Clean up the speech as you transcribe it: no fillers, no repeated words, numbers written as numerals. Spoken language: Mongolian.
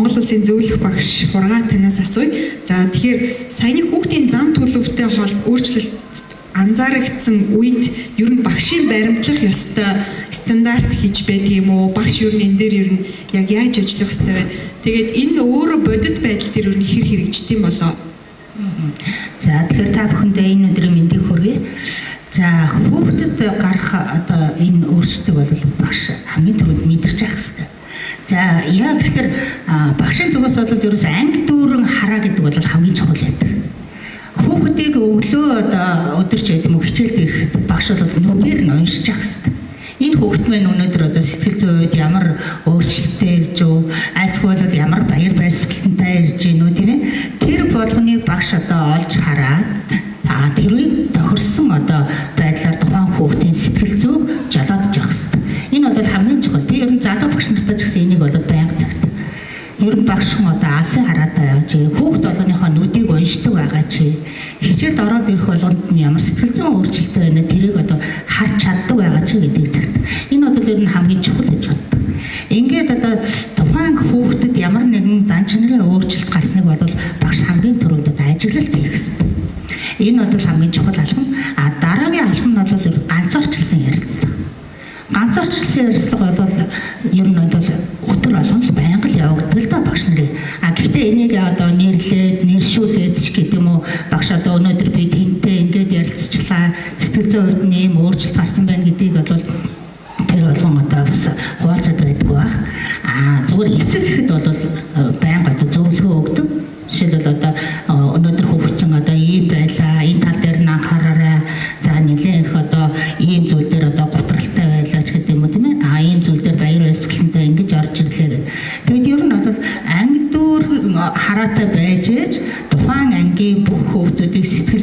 Монгол Улсын зөвлөх багш Хургаа танаас асууя. За тэгэхээр саяны хүүхдийн зан төлөвтэй өөрчлөлт анзаарэгдсэн үед ер нь багшийн баримтлах ёстой стандарт хийж байдаг юм уу? Багш ер нь энэ дээр ер нь яг яаж ажиллах ёстой вэ? Тэгээд энэ өөрөө бодит байдал дээр ер нь хэр хэрэгждэг юм болоо? За тэгэхээр та бүхэндээ энэ өдрийн мэндийг хүргэе. За хүүхдэд гарах одоо энэ өөрчлөлтийг бол багш хамгийн түрүүнд мэдэрч явах хэрэгтэй. За яа тэгэхээр багшийн зүгээс бол ерөөс анги дүүрэн хараа гэдэг бол хамгийн чухал байдаг. Хүүхдийг өглөө одоо өдөрч байд юм уу хичээлд ирэхэд багш бол нүгээр нь уншиж явах хэрэгтэй. Энэ хүүхд маань өнөөдөр одоо сэтгэл зүйн үед ямар өөрчлөлттэй ирж үү, айлсгүй бол ямар баяр баясгалантай ирж гэнэ үү тийм ээ. Тэр болгоныг багш одоо олж хараад тэрийг тохирсон одоо байдлаар тухайн хүүхдийн сэтгэл зүй жолоодж явах хэрэгтэй. Энэ бол хамгийн чухал. Би ер нь залуу багш нартай ч гэсэн энийг бол байнга цагт. Ер нь багш хүн одоо алсын хараатай явж хүүхд болгоныхоо нүдийг уншдаг байгаа чи хичээлд ороод ирэх болгонд нь ямар сэтгэл зүйн өөрчлөлттэй байна тэрийг одоо харж чаддаг байгаа чи гэдэг цагт. Энэ бол ер нь хамгийн чухал гэж боддог. Ингээд одоо тухайн хүүхдэд ямар нэгэн зан чанарын өөрчлөлт гарсныг бол багш хамгийн түрүүнд ажиглалт хийх хэрэгтэй. Энэ бол хамгийн чухал алхам. Дараагийн алхам нь бол ганцаарчлсан ярилцлага. Ганцаарчлсан ярилцлага бол ер нь бол өдөр болгон л байнга л явагддаг л да багш нарын. Гэхдээ энийг одоо нэршүүлээд ч гэдэг юм уу багш одоо өнөөдөр би тэнтэй ингээд ярилцчихлаа. Сэтгэл зүйн хувьд нэм өөрчлөлт гарсан байна гэдгийг бол тэр болгон одоо бас хуваалцаад байдгүй баг. Зүгээр эцэг гэхэд бол байнга одоо зөвлөгөө өгдөг. Жишээлбэл одоо өнөөдөр хүүхдчин одоо ийм байлаа, энэ тал дээр нь анхаараарай. За нэлээд их одоо ийм зүйл дээр одоо готролтой байлаа ч гэдэг юм уу тийм ээ. Ийм зүйл дээр баяр баясгалантай ингэж орж ирлээ гэдэг. Тэгэд ер нь бол анги дүүр хараатай байж ээж тухайн ангийн бүх хүүхдүүдийг сэтгэл